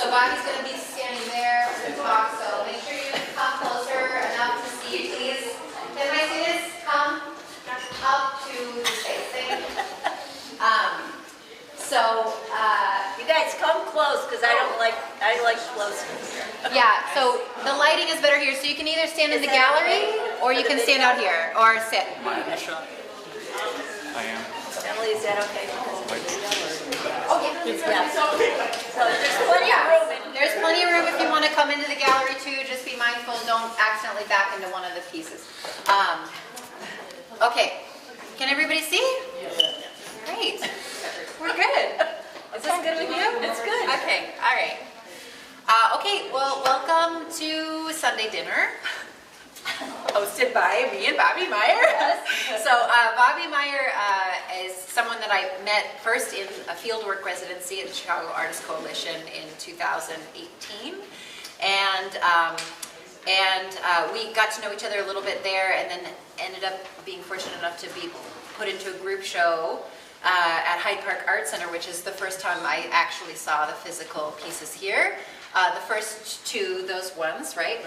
Bobbi's going to be standing there to talk, so make sure you come closer enough to see, please. Can my students come up to the space? Thank you. You guys come close, because I like close. Yeah, so the lighting is better here, so you can either stand in the gallery, or you can stand out here, or sit. I am. Emily, is that okay? Oh, yeah. So there's plenty of room. There's plenty of room if you want to come into the gallery too. Just be mindful, don't accidentally back into one of the pieces. Okay, can everybody see? Great. We're good. Is this good with you? It's good. Okay, all right. Okay, well, welcome to Sunday dinner. Hosted by me and Bobbi Meier. Yes. So Bobbi Meier is someone that I met first in a fieldwork residency at the Chicago Artists Coalition in 2018, and we got to know each other a little bit there, and then ended up being fortunate enough to be put into a group show at Hyde Park Art Center, which is the first time I actually saw the physical pieces here. The first two, those ones, right,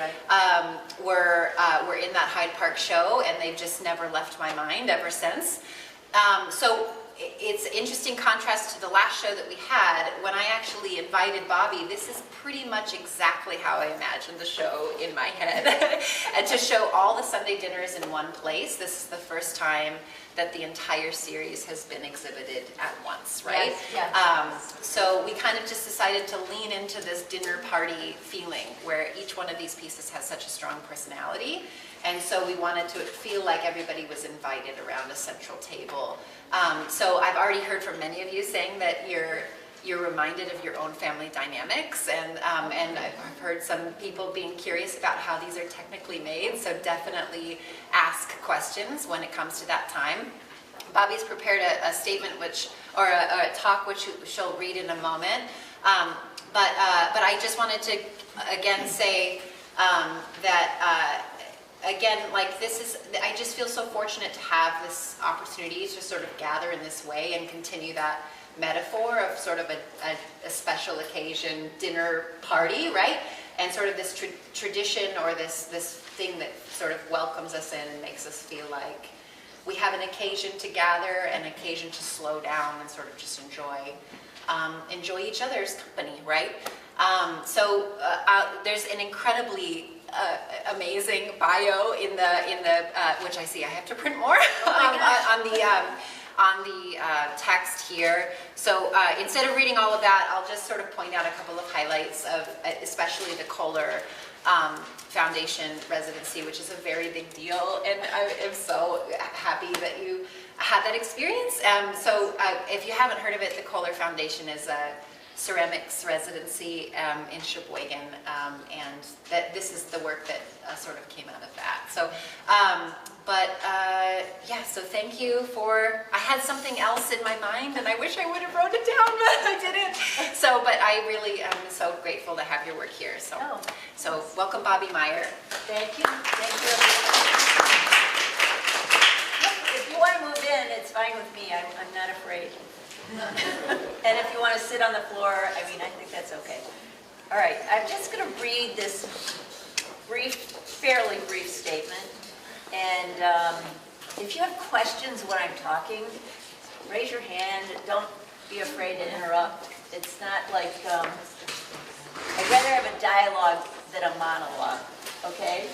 were in that Hyde Park show, and they've just never left my mind ever since. So it's an interesting contrast to the last show that we had. When I actually invited Bobbi, this is pretty much exactly how I imagined the show in my head. And to show all the Sunday dinners in one place, this is the first time that the entire series has been exhibited at once, right? Yes, yes. So we kind of just decided to lean into this dinner party feeling where each one of these pieces has such a strong personality. And so we wanted to feel like everybody was invited around a central table. So I've already heard from many of you saying that you're reminded of your own family dynamics, and I've heard some people being curious about how these are technically made, so definitely ask questions when it comes to that time. Bobbi's prepared a statement or a talk which she'll read in a moment, but I just wanted to again say that again, like I just feel so fortunate to have this opportunity to sort of gather in this way and continue that metaphor of sort of a special occasion dinner party, right? And sort of this tradition, or this thing that sort of welcomes us in and makes us feel like we have an occasion to gather, an occasion to slow down and sort of just enjoy each other's company, right? There's an incredibly amazing bio in the which I see I have to print more on the text here. So instead of reading all of that, I'll just sort of point out a couple of highlights of especially the Kohler Foundation residency, which is a very big deal, and I am so happy that you had that experience. So if you haven't heard of it, the Kohler Foundation is a ceramics residency in Sheboygan, and this is the work that sort of came out of that. So, yeah, so thank you for, I had something else in my mind, and I wish I would have wrote it down, but I didn't. So, but I really am so grateful to have your work here. So, so welcome, Bobbi Meier. Thank you. Thank you. If you want to move in, it's fine with me. I'm not afraid. And if you want to sit on the floor, I mean, I think that's okay. All right, I'm just going to read this fairly brief statement. And if you have questions when I'm talking, raise your hand. Don't be afraid to interrupt. It's not like, I'd rather have a dialogue than a monologue, okay?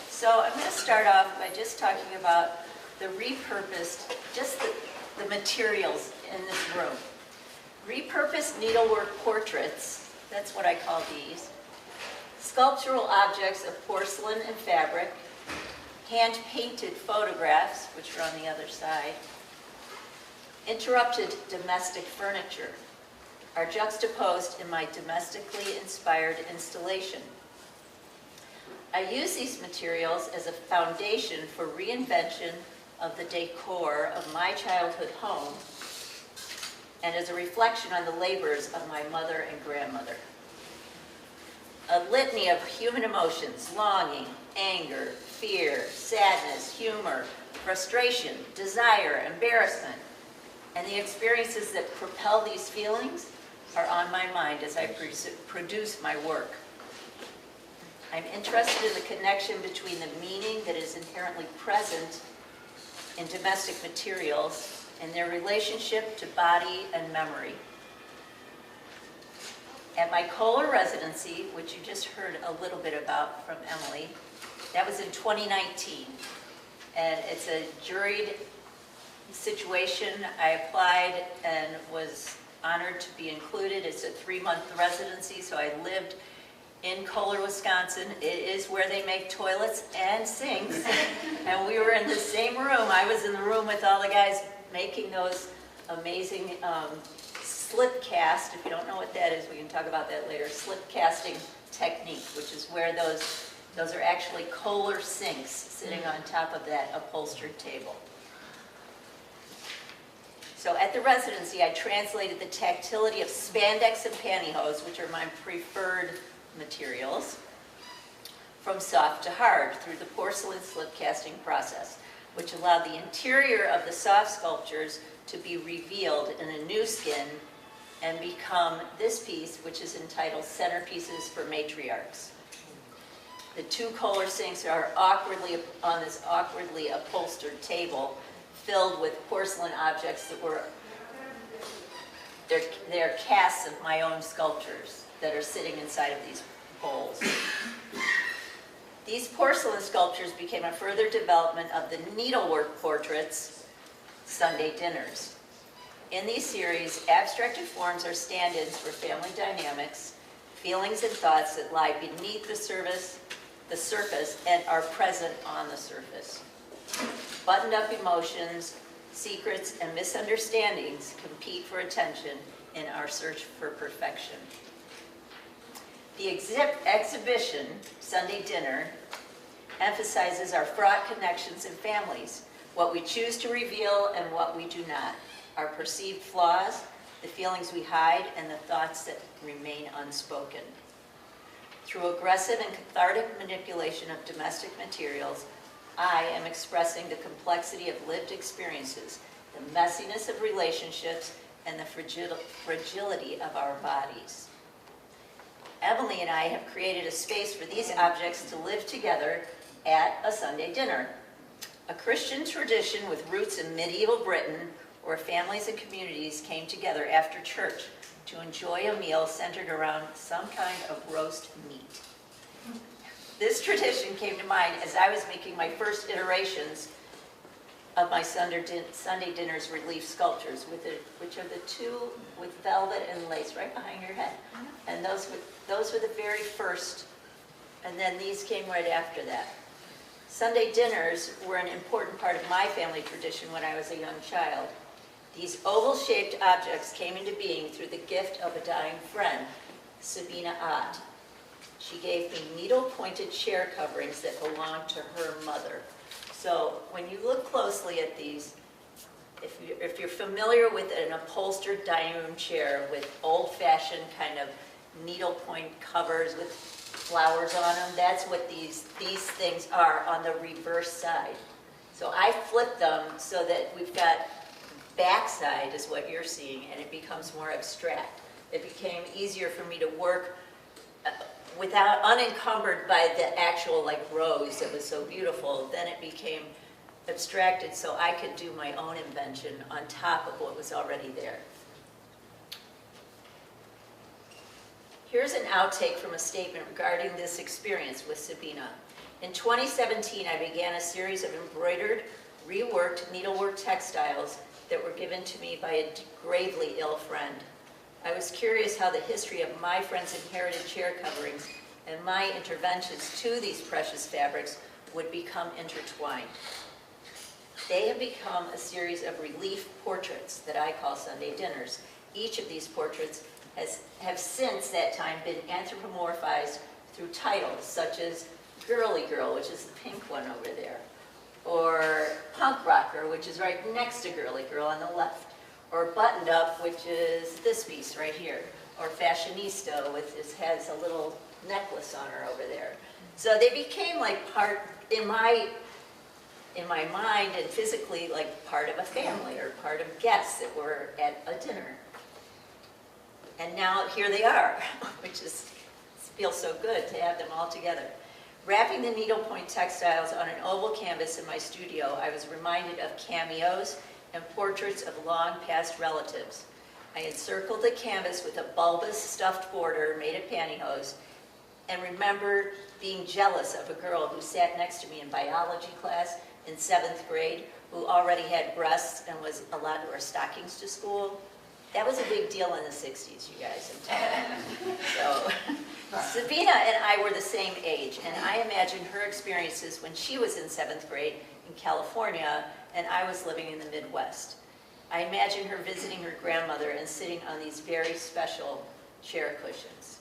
So I'm going to start off by just talking about the repurposed, just the materials in this room. Repurposed needlework portraits, that's what I call these. Sculptural objects of porcelain and fabric. Hand-painted photographs, which are on the other side. Interrupted domestic furniture are juxtaposed in my domestically inspired installation. I use these materials as a foundation for reinvention of the decor of my childhood home and as a reflection on the labors of my mother and grandmother. A litany of human emotions, longing, anger, fear, sadness, humor, frustration, desire, embarrassment, and the experiences that propel these feelings are on my mind as I produce my work. I'm interested in the connection between the meaning that is inherently present in domestic materials and their relationship to body and memory. At my Kohler residency, which you just heard a little bit about from Emily, that was in 2019. And it's a juried situation. I applied and was honored to be included. It's a 3-month residency, so I lived in Kohler, Wisconsin. It is where they make toilets and sinks. And we were in the same room. I was in the room with all the guys making those amazing slip cast. If you don't know what that is, we can talk about that later. Slip casting technique, which is where those are actually Kohler sinks sitting on top of that upholstered table. So at the residency, I translated the tactility of spandex and pantyhose, which are my preferred materials, from soft to hard through the porcelain slip casting process, which allowed the interior of the soft sculptures to be revealed in a new skin and become this piece, which is entitled Centerpieces for Matriarchs. The 2 Kohler sinks are awkwardly on this awkwardly upholstered table filled with porcelain objects that were, they're casts of my own sculptures that are sitting inside of these bowls. These porcelain sculptures became a further development of the needlework portraits, Sunday dinners. In these series, abstracted forms are stand-ins for family dynamics, feelings and thoughts that lie beneath the surface and are present on the surface. Buttoned-up emotions, secrets, and misunderstandings compete for attention in our search for perfection. The exhibition, Sunday Dinner, emphasizes our fraught connections and families, what we choose to reveal and what we do not, our perceived flaws, the feelings we hide, and the thoughts that remain unspoken. Through aggressive and cathartic manipulation of domestic materials, I am expressing the complexity of lived experiences, the messiness of relationships, and the fragility of our bodies. Emily and I have created a space for these objects to live together at a Sunday dinner, a Christian tradition with roots in medieval Britain where families and communities came together after church to enjoy a meal centered around some kind of roast meat. This tradition came to mind as I was making my first iterations of my Sunday Dinners relief sculptures, which are the 2 with velvet and lace right behind your head. And those were the very first, and then these came right after that. Sunday dinners were an important part of my family tradition when I was a young child. These oval-shaped objects came into being through the gift of a dying friend, Sabina Ott. She gave me needle-pointed chair coverings that belonged to her mother. So when you look closely at these, if you're familiar with an upholstered dining room chair with old-fashioned kind of needlepoint covers with flowers on them, that's what these things are on the reverse side. So I flipped them so that we've got backside is what you're seeing, and it becomes more abstract. It became easier for me to work without unencumbered by the actual like rose that was so beautiful. Then it became abstracted so I could do my own invention on top of what was already there. Here's an outtake from a statement regarding this experience with Sabina. In 2017, I began a series of embroidered, reworked needlework textiles that were given to me by a gravely ill friend. I was curious how the history of my friend's inherited chair coverings and my interventions to these precious fabrics would become intertwined. They have become a series of relief portraits that I call Sunday dinners. Each of these portraits have since that time been anthropomorphized through titles such as Girly Girl, which is the pink one over there, or Punk Rocker, which is right next to Girly Girl on the left, or Buttoned Up, which is this piece right here, or Fashionista, which has a little necklace on her over there. So they became like part, in my mind and physically, like part of a family or part of guests that were at a dinner. And now here they are, which feels so good to have them all together. Wrapping the needlepoint textiles on an oval canvas in my studio, I was reminded of cameos and portraits of long past relatives. I encircled the canvas with a bulbous stuffed border made of pantyhose and remember being jealous of a girl who sat next to me in biology class in 7th grade, who already had breasts and was allowed to wear stockings to school. That was a big deal in the 60s, you guys, I'm telling you. So, Sabina and I were the same age, and I imagine her experiences when she was in 7th grade in California, and I was living in the Midwest. I imagine her visiting her grandmother and sitting on these very special chair cushions.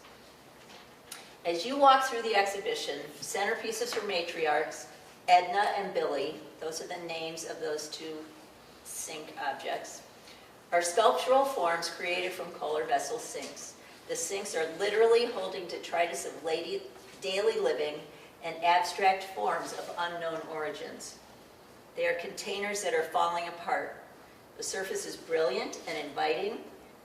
As you walk through the exhibition, centerpieces or matriarchs, Edna and Billy, those are the names of those two sink objects, are sculptural forms created from Kohler vessel sinks. The sinks are literally holding detritus of daily living and abstract forms of unknown origins. They are containers that are falling apart. The surface is brilliant and inviting,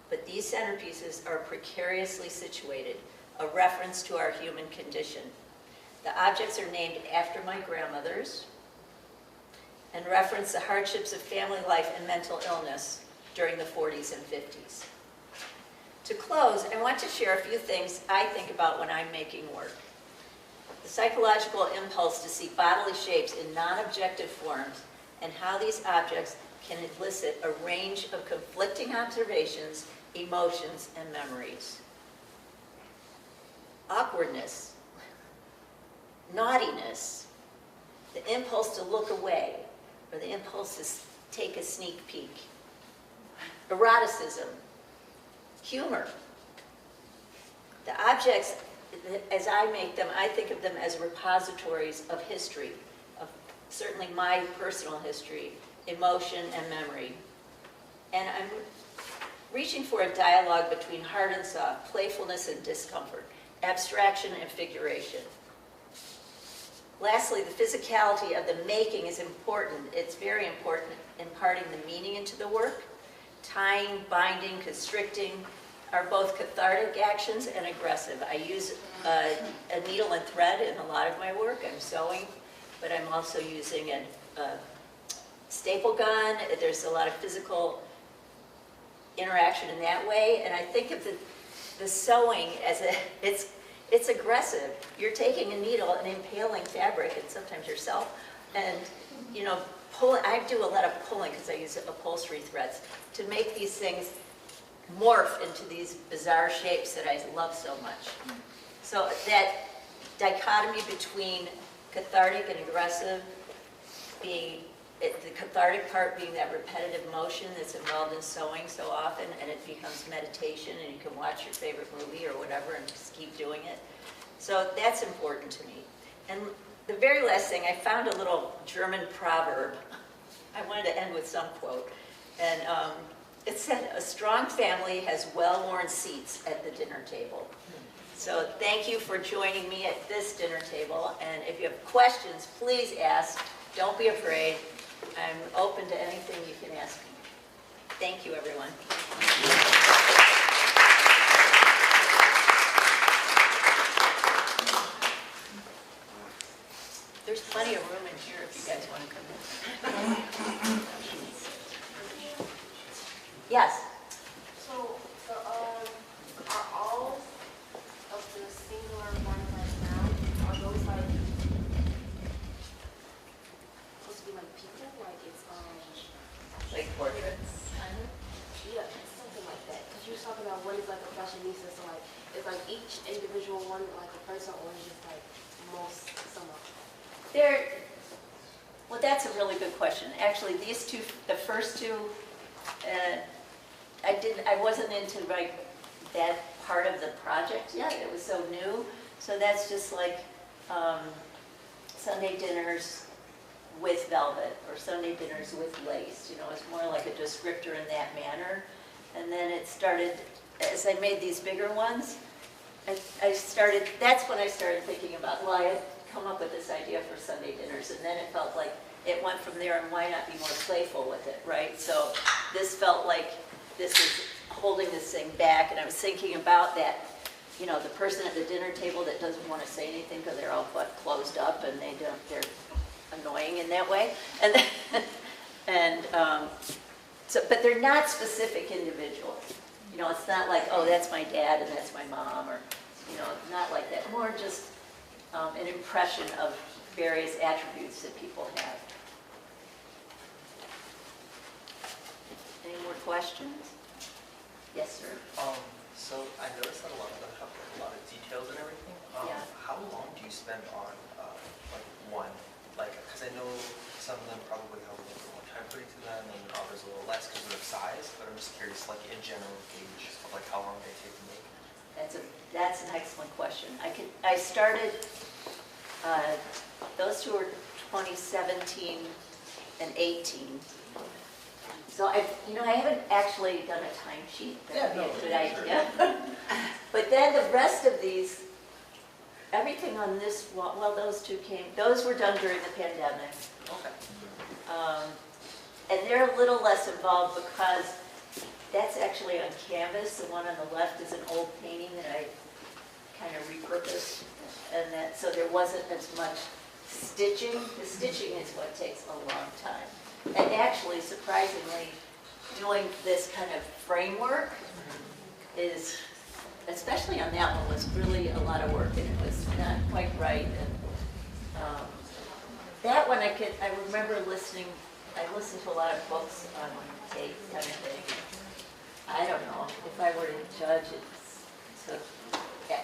but these centerpieces are precariously situated, a reference to our human condition. The objects are named after my grandmothers and reference the hardships of family life and mental illness during the 40s and 50s. To close, I want to share a few things I think about when I'm making work. The psychological impulse to see bodily shapes in non-objective forms and how these objects can elicit a range of conflicting observations, emotions, and memories. Awkwardness, naughtiness, the impulse to look away, or the impulse to take a sneak peek. Eroticism, humor. The objects, as I make them, I think of them as repositories of history, of certainly my personal history, emotion and memory. And I'm reaching for a dialogue between hard and soft, playfulness and discomfort, abstraction and figuration. Lastly, the physicality of the making is important. It's very important in imparting the meaning into the work. Tying, binding, constricting are both cathartic actions and aggressive. I use a needle and thread in a lot of my work. I'm sewing, but I'm also using a staple gun. There's a lot of physical interaction in that way, and I think of the sewing as it's aggressive. You're taking a needle and impaling fabric, and sometimes yourself, and I do a lot of pulling because I use upholstery threads to make these things morph into these bizarre shapes that I love so much. So that dichotomy between cathartic and aggressive, the cathartic part being that repetitive motion that's involved in sewing so often, and it becomes meditation, and you can watch your favorite movie or whatever and just keep doing it. So that's important to me. And the very last thing, I found a little German proverb. I wanted to end with some quote. And it said, "A strong family has well-worn seats at the dinner table." So thank you for joining me at this dinner table. And if you have questions, please ask. Don't be afraid. I'm open to anything you can ask me. Thank you, everyone. There's plenty of room in here if you guys want to come in. Yes? So, are all everybody's like a fashionista, so like it's like each individual one like a person, or is just like most some of them? Well, that's a really good question. Actually, these two, the first two, I wasn't into like that part of the project yet. It was so new. So that's just like Sunday dinners with velvet or Sunday dinners with lace. You know, it's more like a descriptor in that manner. And then it started, as I made these bigger ones, that's when I started thinking about, well, I had come up with this idea for Sunday dinners, and then it felt like it went from there, and why not be more playful with it, right? So this felt like this was holding this thing back, and I was thinking about that, you know, the person at the dinner table that doesn't want to say anything because they're all closed up and they're annoying in that way, but they're not specific individuals. You know, it's not like, oh, that's my dad and that's my mom, or, you know, not like that. More just an impression of various attributes that people have. Any more questions? Yes, sir. So I noticed that a lot of them have like, a lot of details and everything. Yeah. How long do you spend on like one? Like, because I know some of them probably have a little more time put into them, and others a little less because of their size. But I'm just curious, like in general gauge of like how long they take to make. That's an excellent question. I started. Those two are 2017 and 18. So I haven't actually done a timesheet. That would be a good idea. But then the rest of these, everything on this, well, those were done during the pandemic. Okay. And they're a little less involved because that's actually on canvas. The one on the left is an old painting that I kind of repurposed. And so there wasn't as much stitching. The stitching is what takes a long time. And actually, surprisingly, doing this kind of framework is, especially on that one, was really a lot of work, and it was not quite right. And that one, I remember listening. I listened to a lot of books on tape, kind of thing. I don't know if I were to judge it.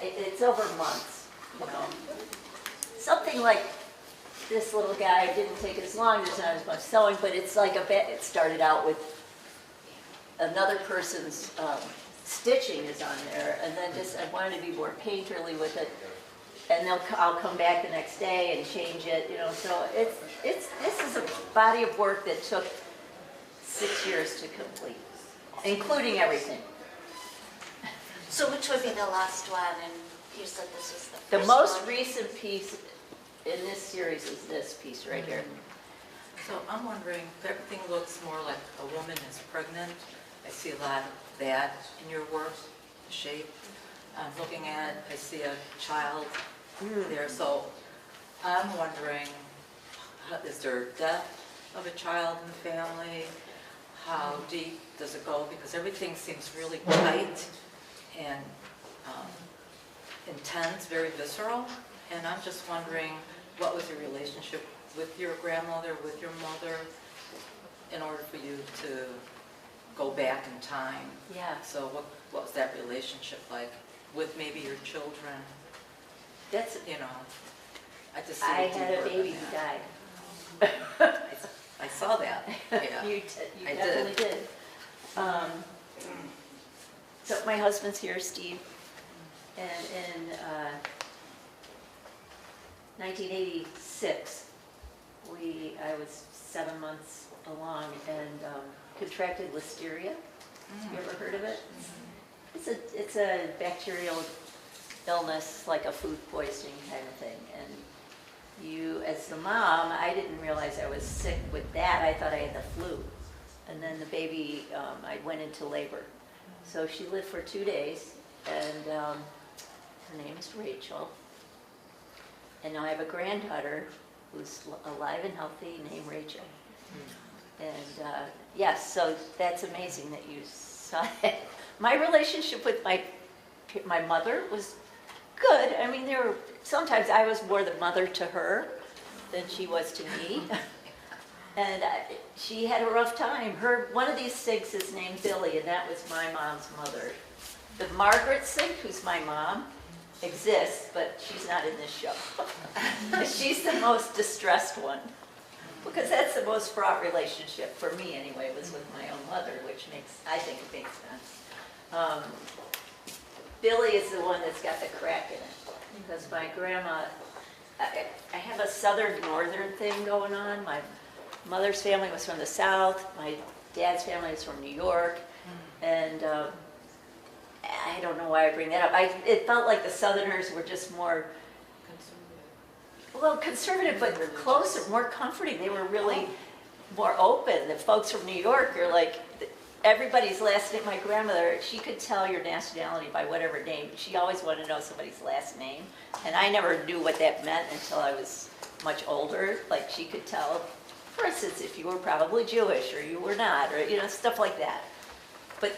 It's over months, you know. Something like this little guy didn't take as long. There's not as much sewing, but it's like it started out with another person's stitching is on there, and then just I wanted to be more painterly with it. And I'll come back the next day and change it, you know. So this is a body of work that took 6 years to complete, including everything. So which would be the last one? And you said this was the first The most one. recent piece in this series is this piece right here. So I'm wondering, everything looks more like a woman is pregnant. I see a lot of that in your work, the shape. I'm looking at, I see a child there. So I'm wondering, is there death of a child in the family? How deep does it go? Because everything seems really tight and intense, very visceral. And I'm just wondering, what was your relationship with your grandmother, with your mother, in order for you to go back in time? Yeah. So what was that relationship like with maybe your children? That's, You know, I just see I a had deeper a baby in who that. died. I saw that, yeah. You I definitely did. So my husband's here, Steve, and in 1986, I was 7 months along and contracted listeria. You ever heard of it? It's a bacterial illness, like a food poisoning kind of thing. And you, as the mom, I didn't realize I was sick with that. I thought I had the flu. And then the baby, I went into labor. So she lived for 2 days, and her name is Rachel. And now I have a granddaughter who's alive and healthy named Rachel. And yes, so that's amazing that you saw it. My relationship with my mother was good. I mean, sometimes I was more the mother to her than she was to me. And she had a rough time. One of these things is named Billy, and that was my mom's mother. The Margaret Sink, who's my mom, exists, but she's not in this show. She's the most distressed one, because that's the most fraught relationship, for me anyway, was with my own mother, which I think it makes sense. Billy is the one that's got the crack in it, because my grandma, I have a southern-northern thing going on. My mother's family was from the South, my dad's family is from New York, and I don't know why I bring that up. It felt like the Southerners were just more, well, conservative, but closer, more comforting. They were really more open. The folks from New York are like, everybody's last name. My grandmother, she could tell your nationality by whatever name. She always wanted to know somebody's last name. And I never knew what that meant until I was much older. Like, she could tell, for instance, if you were probably Jewish or you were not, or, you know, stuff like that. But,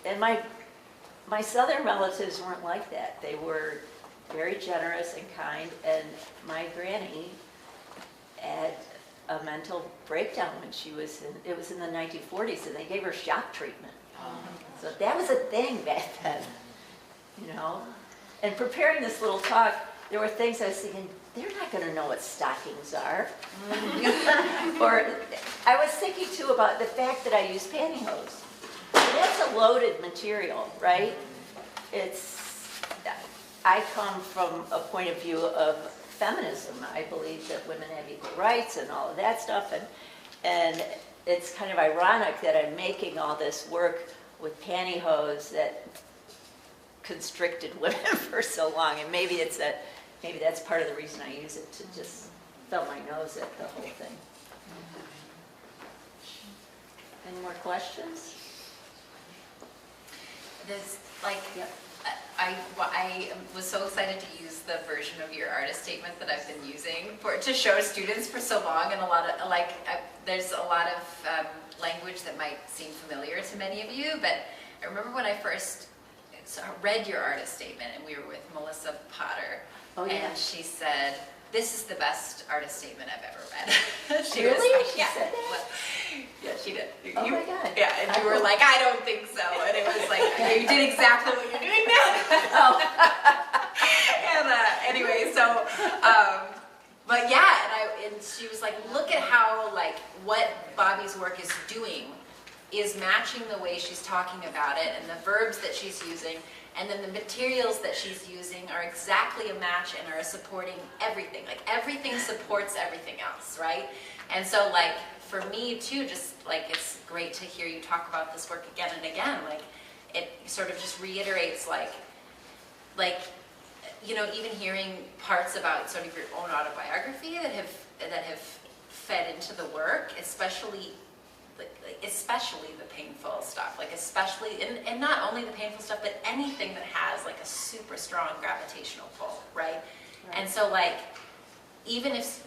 and my Southern relatives weren't like that. They were very generous and kind, and my granny had a mental breakdown when she was it was in the 1940s, and they gave her shock treatment. So that was a thing back then, you know? And preparing this little talk, there were things I was thinking, they're not gonna know what stockings are. Or I was thinking too about the fact that I use pantyhose. That's a loaded material, right? I come from a point of view of feminism. I believe that women have equal rights and all of that stuff, and it's kind of ironic that I'm making all this work with pantyhose that constricted women for so long, and maybe that's part of the reason I use it, to just thumb my nose at the whole thing. Any more questions? There's like, Yep. I was so excited to use the version of your artist statement that I've been using to show students for so long, and a lot of there's a lot of language that might seem familiar to many of you, but I remember when I first read your artist statement, and we were with Melissa Potter, and she said, "This is the best artist statement I've ever read." She really? Was, she yeah, said that? yeah, she did. Oh my God. Yeah, and you were like, "I don't think so," and it was like, you did exactly what you're doing now. Oh. And anyway, so, but yeah, and she was like, look at how what Bobbi's work is doing is matching the way she's talking about it, and the verbs that she's using, and then the materials that she's using are exactly a match and are supporting everything. Like, everything supports everything else, right? And so, for me too, just it's great to hear you talk about this work again and again. It sort of just reiterates even hearing parts about sort of your own autobiography that have fed into the work, especially the painful stuff, especially, and not only the painful stuff, but anything that has a super strong gravitational pull, right? And so even if,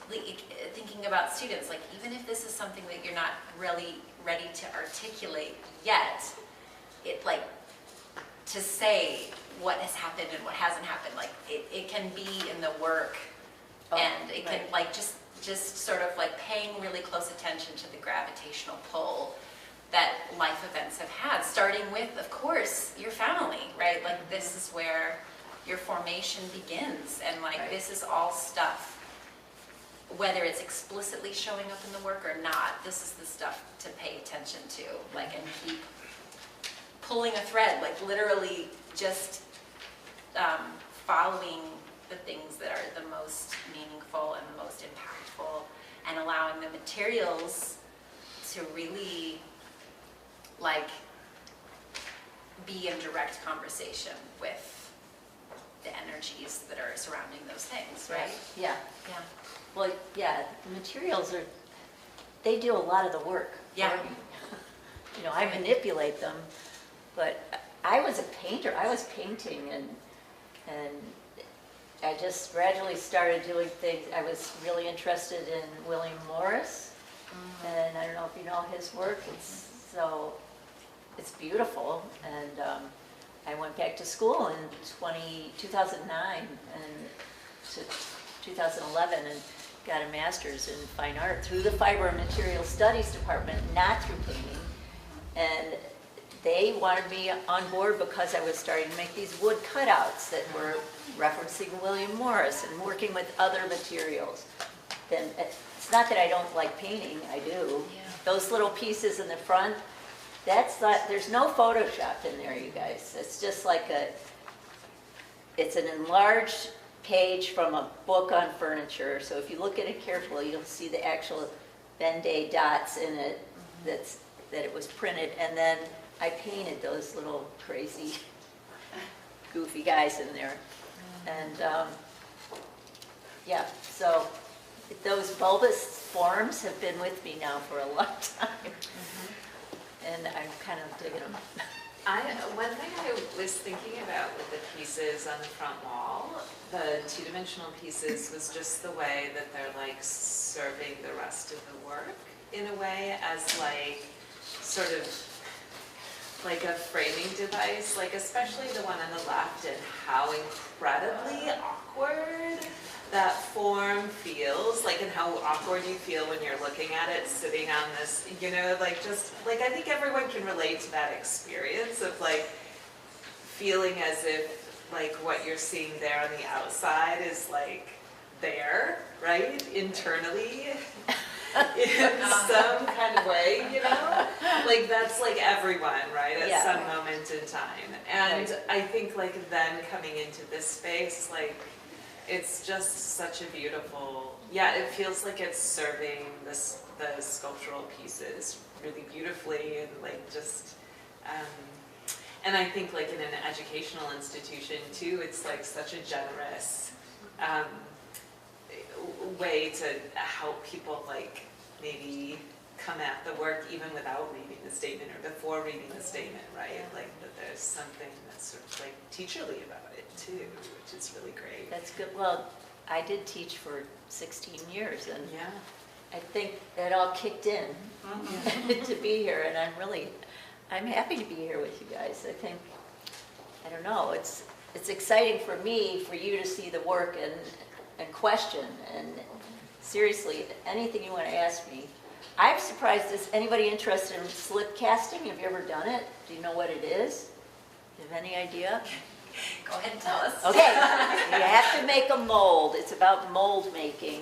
thinking about students, even if this is something that you're not really ready to articulate yet, to say what has happened and what hasn't happened, it can be in the work, and it can just sort of paying really close attention to the gravitational pull that life events have had, starting with, of course, your family, right? This is where your formation begins, and this is all stuff, whether it's explicitly showing up in the work or not, this is the stuff to pay attention to, and keep pulling a thread, literally just following the things that are the most meaningful and the most impactful, and allowing the materials to really be in direct conversation with the energies that are surrounding those things, right? Yeah. Yeah. Well, yeah, the materials they do a lot of the work Yeah. for me. I manipulate them, but I was a painter. I was painting, and I just gradually started doing things. I was really interested in William Morris, and I don't know if you know his work. It's beautiful, and I went back to school in 2009 and to 2011 and got a master's in fine art through the Fiber and Material Studies department, not through painting. And they wanted me on board because I was starting to make these wood cutouts that were referencing William Morris and working with other materials. Then it's not that I don't like painting, I do. Yeah. Those little pieces in the front, that's not, there's no Photoshop in there, you guys. It's just like it's an enlarged page from a book on furniture. So if you look at it carefully, you'll see the actual Ben-Day dots in it that it was printed. And then I painted those little crazy, goofy guys in there. And yeah, so those bulbous forms have been with me now for a long time. And I'm kind of digging them. One thing I was thinking about with the pieces on the front wall, the two-dimensional pieces, was just the way that they're like serving the rest of the work in a way as like sort of like a framing device, like especially the one on the left and how incredibly awkward that form feels, like, and how awkward you feel when you're looking at it sitting on this, you know, like just, like I think everyone can relate to that experience of like feeling as if like what you're seeing there on the outside is like there, right, internally in some kind of way, you know? Like that's like everyone, right, at some moment in time. And I think like then coming into this space, like, it's just such a beautiful, yeah, it feels like it's serving the sculptural pieces really beautifully and like just, and I think like in an educational institution too, it's like such a generous way to help people like maybe come at the work even without reading the statement or before reading the statement, right? Like that there's something that's sort of like teacherly about it too, which is really great. That's good. Well, I did teach for 16 years, and Yeah. I think that all kicked in to be here, and I'm happy to be here with you guys. I think, I don't know, it's exciting for me, for you to see the work and question, and seriously, anything you want to ask me. I'm surprised, is anybody interested in slip casting? Have you ever done it? Do you know what it is? Do you have any idea? Go ahead and tell us. Okay, you have to make a mold. It's about mold making,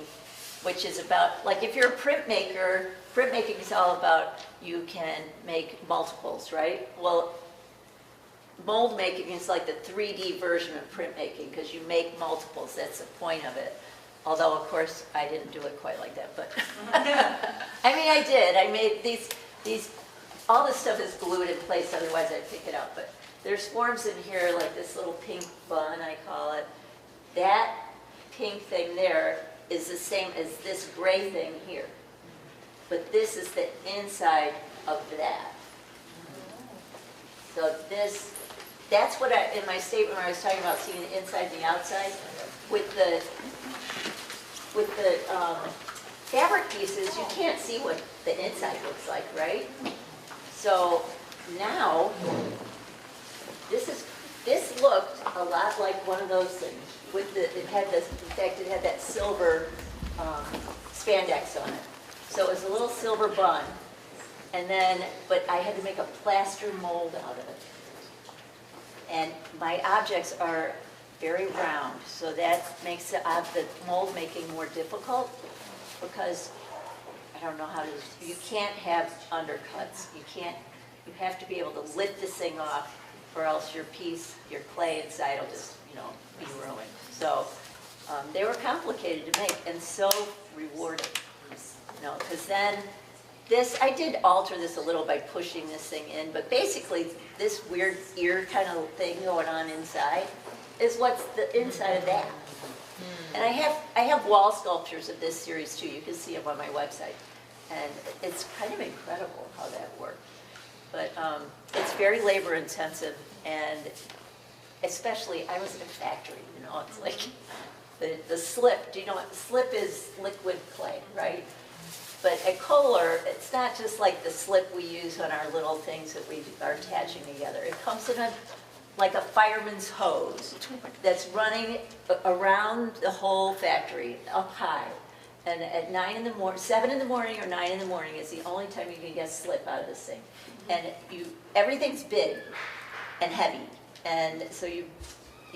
which is about, like if you're a printmaker, printmaking is all about you can make multiples, right? Well, mold making is like the 3D version of printmaking because you make multiples. That's the point of it. Although, of course, I didn't do it quite like that, but I mean, I did. I made these, all this stuff is glued in place, otherwise I'd pick it up. But there's forms in here, like this little pink bun, I call it. That pink thing there is the same as this gray thing here. But this is the inside of that. So that's what in my statement where I was talking about seeing the inside and the outside, with the fabric pieces, you can't see what the inside looks like, right? So now, this looked a lot like one of those things. It had that silver spandex on it. So it was a little silver bun, but I had to make a plaster mold out of it. And my objects are very round, so that makes the mold making more difficult because I don't know how to, you can't have undercuts. You have to be able to lift this thing off or else your clay inside will just, be ruined. So they were complicated to make and so rewarding, because then I did alter this a little by pushing this thing in, but basically this weird ear kind of thing going on inside is what's the inside of that. And I have wall sculptures of this series too. You can see them on my website. And it's kind of incredible how that worked. But it's very labor intensive, and especially, I was in a factory, it's like the slip, do you know what, slip is liquid clay, right? But at Kohler, it's not just like the slip we use on our little things that we are attaching together. It comes in like a fireman's hose that's running around the whole factory up high. And at 7 in the morning or 9 in the morning is the only time you can get slip out of this thing. And everything's big and heavy. And so you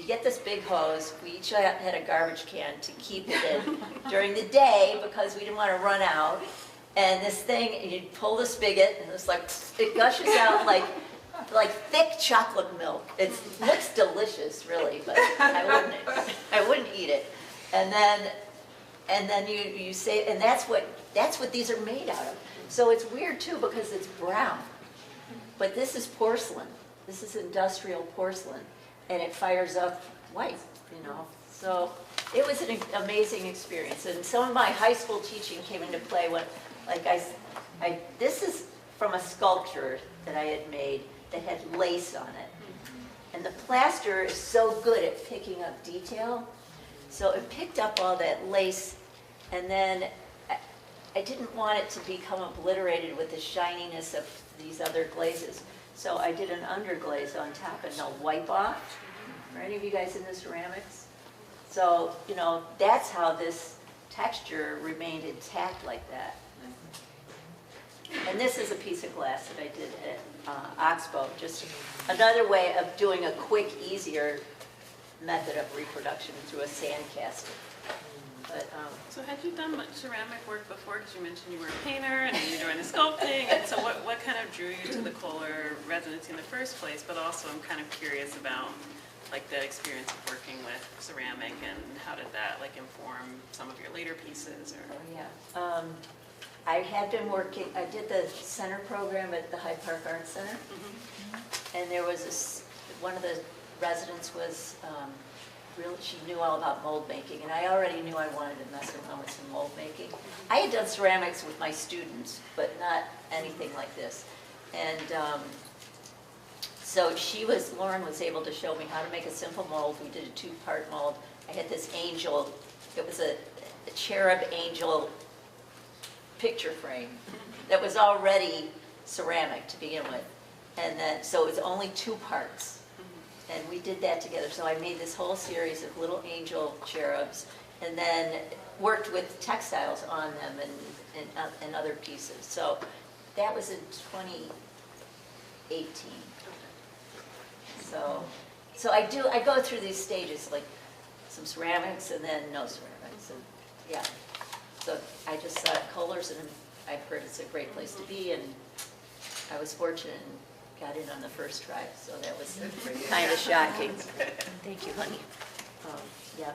get this big hose. We each had a garbage can to keep it in during the day because we didn't want to run out. And this thing, you pull the spigot, and it's like, it gushes out like thick chocolate milk. It looks delicious, really, but I wouldn't eat it. And then you say, and that's what these are made out of. So it's weird too because it's brown, but this is porcelain. This is industrial porcelain, and it fires up white, you know. So it was an amazing experience, and some of my high school teaching came into play when, like this is from a sculpture that I had made that had lace on it, and the plaster is so good at picking up detail, so it picked up all that lace, and then I didn't want it to become obliterated with the shininess of these other glazes. So I did an underglaze on top and they'll wipe off. Are any of you guys into ceramics? So, you know, that's how this texture remained intact like that. And this is a piece of glass that I did at Oxbow. Just another way of doing a quick, easier method of reproduction through a sand casting. But, so had you done much ceramic work before? Because you mentioned you were a painter and you were doing the sculpting. And so what kind of drew you to the Kohler residency in the first place? But also I'm kind of curious about like the experience of working with ceramic and how did that like inform some of your later pieces? Or? oh yeah. I had been working, I did the center program at the Hyde Park Art Center. And there was this, one of the residents was, really, she knew all about mold making, and I already knew I wanted to mess around with some mold making. I had done ceramics with my students, but not anything like this. And so Lauren was able to show me how to make a simple mold. We did a 2-part mold. I had this angel, it was a cherub angel picture frame that was already ceramic to begin with. And then, so it was only 2 parts. And we did that together. So I made this whole series of little angel cherubs and then worked with textiles on them and other pieces. So that was in 2018. So I go through these stages, like some ceramics and then no ceramics. And yeah. So I just saw Kohler's, and I've heard it's a great place to be, and I was fortunate and got in on the first try, so that was kind of shocking. Thank you, honey. Yeah.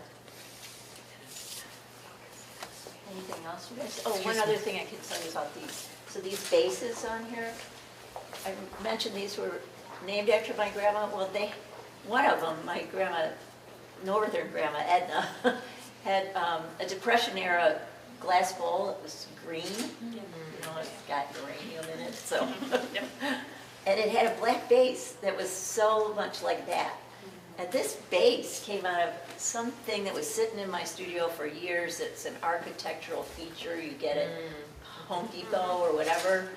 Anything else you guys? Oh, one other thing I can tell you about these. So these bases on here, I mentioned these were named after my grandma. Well, one of them, my grandma, northern grandma Edna, had a Depression era glass bowl. It was green. You know, it's got uranium in it, so. And it had a black base that was so much like that. And this base came out of something that was sitting in my studio for years. It's an architectural feature. You get it Home Depot or whatever.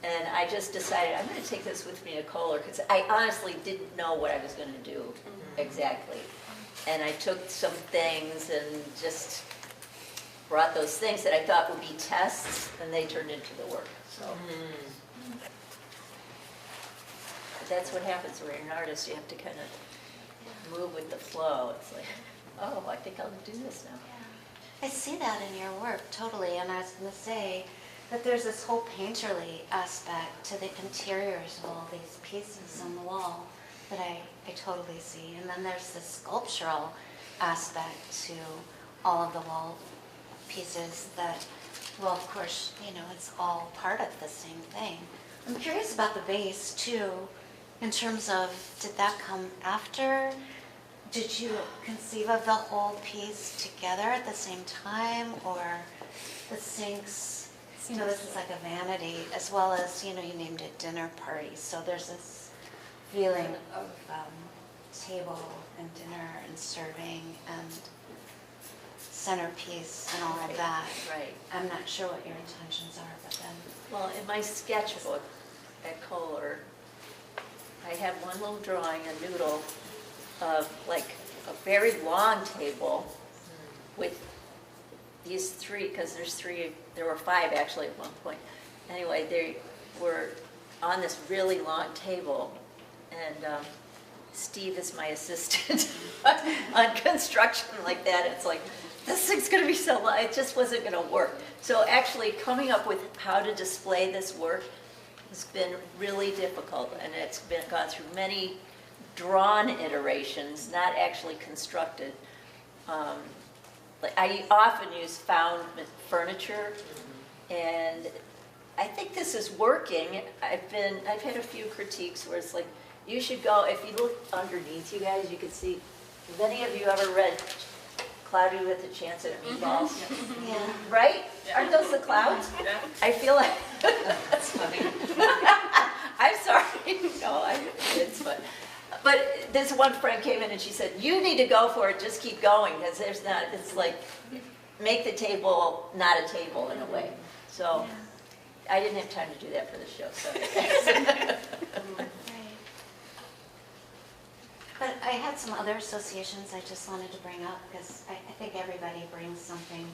And I just decided I'm going to take this with me to Kohler because I honestly didn't know what I was going to do exactly. And I took some things and just brought those things that I thought would be tests, and they turned into the work. So. That's what happens when you're an artist. You have to kind of move with the flow. It's like, oh, I think I'll do this now. I see that in your work, totally, and I was going to say that there's this whole painterly aspect to the interiors of all these pieces on the wall that I totally see. And then there's this sculptural aspect to all of the wall pieces that, well, of course, you know, it's all part of the same thing. I'm curious about the base, too, in terms of, did that come after? Did you conceive of the whole piece together at the same time, or the sinks? You know, this is like a vanity, as well as, you know, you named it dinner party. So there's this feeling of table and dinner and serving and centerpiece and all of that. Right. I'm not sure what your intentions are, but then. Well, in my sketchbook at Kohler, I have one little drawing, a noodle, of like a very long table with these 3, because there were 5 actually at one point. Anyway, they were on this really long table, and Steve is my assistant on construction like that. It's like, this thing's gonna be so long, it just wasn't gonna work. So actually coming up with how to display this work has been really difficult, and it's been gone through many drawn iterations, not actually constructed. Like I often use found furniture, and I think this is working. I've had a few critiques where it's like, you should go, if you look underneath you guys, you can see, have any of you ever read Cloudy with a Chance at Meatballs? Yeah. Right? Aren't those the clouds? Yeah. I feel like, That's funny. I'm sorry, no, I kids, but this one friend came in and she said, you need to go for it, just keep going, because there's not, it's like, make the table not a table in a way. So, I didn't have time to do that for the show, so. Right. But I had some other associations I just wanted to bring up, because I think everybody brings something,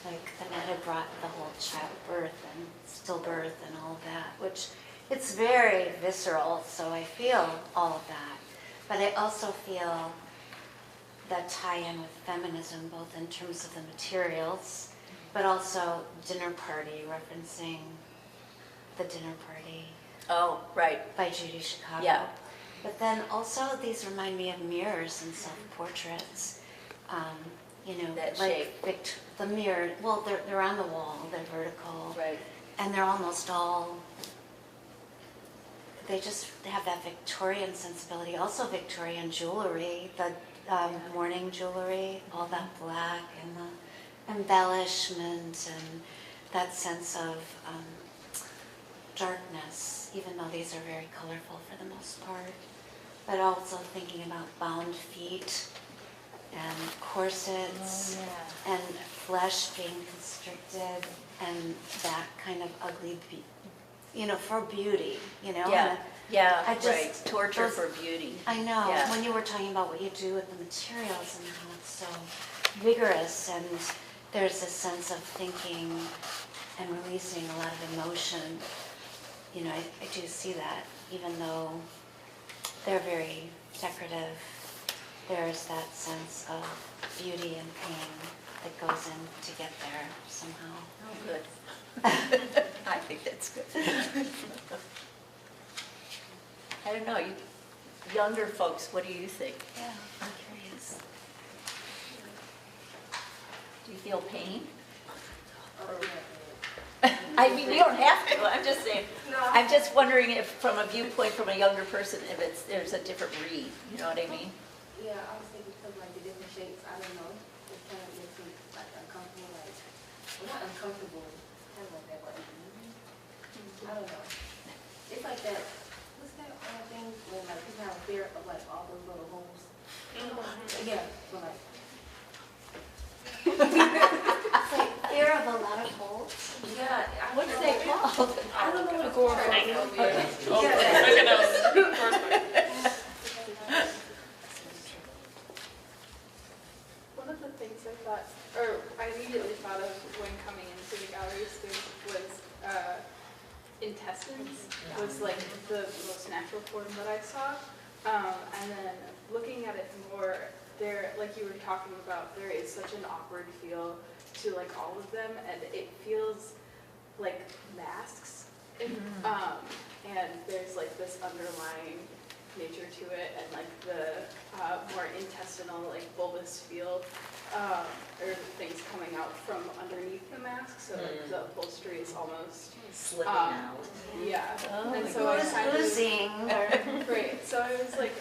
like Annette had brought the whole childbirth and stillbirth and all of that, which it's very visceral, so I feel all of that. But I also feel that tie-in with feminism, both in terms of the materials, but also dinner party, referencing the dinner party Oh, right, by Judy Chicago. Yeah. But then also these remind me of mirrors and self-portraits. You know, That like shape. the mirror. Well, they're on the wall. They're vertical, right. and they're almost all. They just have that Victorian sensibility. Also, Victorian jewelry, the morning jewelry, all that black and the embellishment and that sense of darkness, even though these are very colorful for the most part. But also thinking about bound feet and corsets and flesh being constricted and that kind of ugly, for beauty, Yeah, and yeah, I just- right, torture those- for beauty. I know, Yeah. when you were talking about what you do with the materials and how it's so vigorous, and there's a sense of thinking and releasing a lot of emotion, I do see that, even though they're very decorative, there's that sense of beauty and pain that goes in to get there somehow. Oh, good. I think that's good. I don't know, you younger folks, what do you think? Yeah, I'm curious. Do you feel pain? Oh, I mean, you don't have to, I'm just saying, No. I'm just wondering if, from a viewpoint from a younger person, if there's a different read, you know what I mean? Yeah, I was thinking because like the different shapes, I don't know, it kind of makes me like uncomfortable, well not uncomfortable, kind of like that, but I don't know. It's like that, what's that thing when like people have fear of like all those little holes? Yeah, but like. It's like fear of a lot of holes. Yeah. What's that called? I don't know what it's called. One of the things I thought, or I immediately thought of when coming into the gallery space was intestines was like the most natural form that I saw. And then looking at it more, there, like you were talking about, there is such an awkward feel to like all of them, and it feels like masks. And there's like this underlying nature to it, and like the more intestinal, like bulbous feel, or things coming out from underneath the mask. So like the upholstery is almost Slipping out. yeah. Oh, and my so I kind of Oozing. right. So I was like,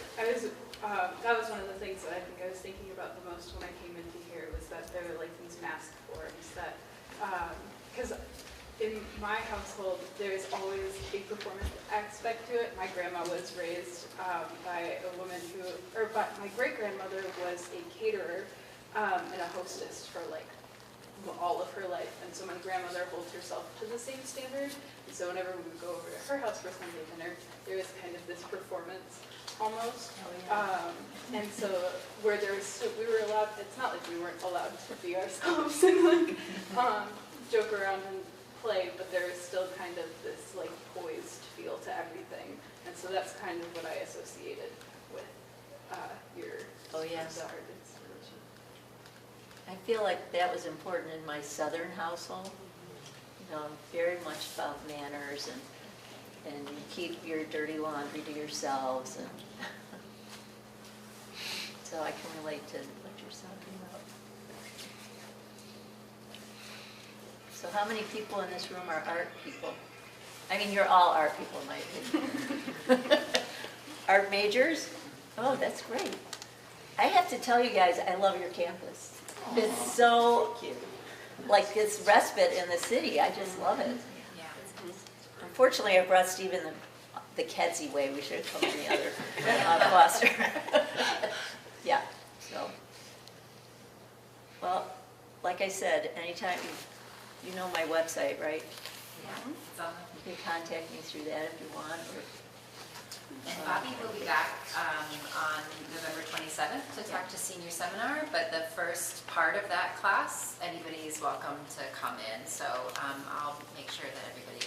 that was one of the things that I think I was thinking about the most when I came into here, was that there were like these mask forms that, because in my household, there's always a performance aspect to it. My grandma was raised by a woman my great-grandmother was a caterer and a hostess for like all of her life. And so my grandmother holds herself to the same standard. And so whenever we would go over to her house for Sunday dinner, there was kind of this performance almost. And so where there was, we were allowed, it's not like we weren't allowed to be ourselves and like joke around and play, but there is still kind of this like poised feel to everything. And so that's kind of what I associated with your Oh, yes. the art installation. I feel like that was important in my southern household. You know, very much about manners and you keep your dirty laundry to yourselves and so I can relate to what you're talking about. So how many people in this room are art people? I mean, you're all art people, in my opinion. Art majors? Oh, that's great. I have to tell you guys, I love your campus. It's so cute. Like this respite in the city, I just love it. Yeah. Unfortunately, I brought Stephen the Kedzie way. We should have come to the other Foster. Yeah, so. Well, like I said, anytime, you know my website, right? Yeah, it's on. You can contact me through that if you want. And Bobbi will be back on November 27th to talk to senior seminar, but the first part of that class, anybody is welcome to come in. So I'll make sure that everybody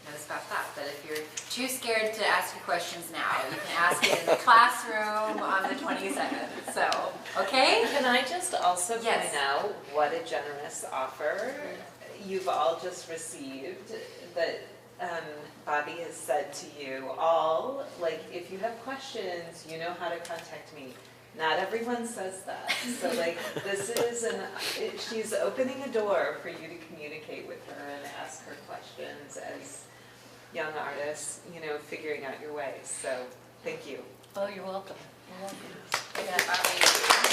knows about that. But if you're too scared to ask your questions now, you can ask it in the classroom on the 27th. So, okay? Can I just also Yes. point out what a generous offer you've all just received that Bobbi has said to you all, like, if you have questions, you know how to contact me. Not everyone says that. So, like, this is she's opening a door for you to communicate with her and ask her questions as young artists, you know, figuring out your way. So, thank you. Oh, you're welcome. You're welcome. Yeah, Bobbi.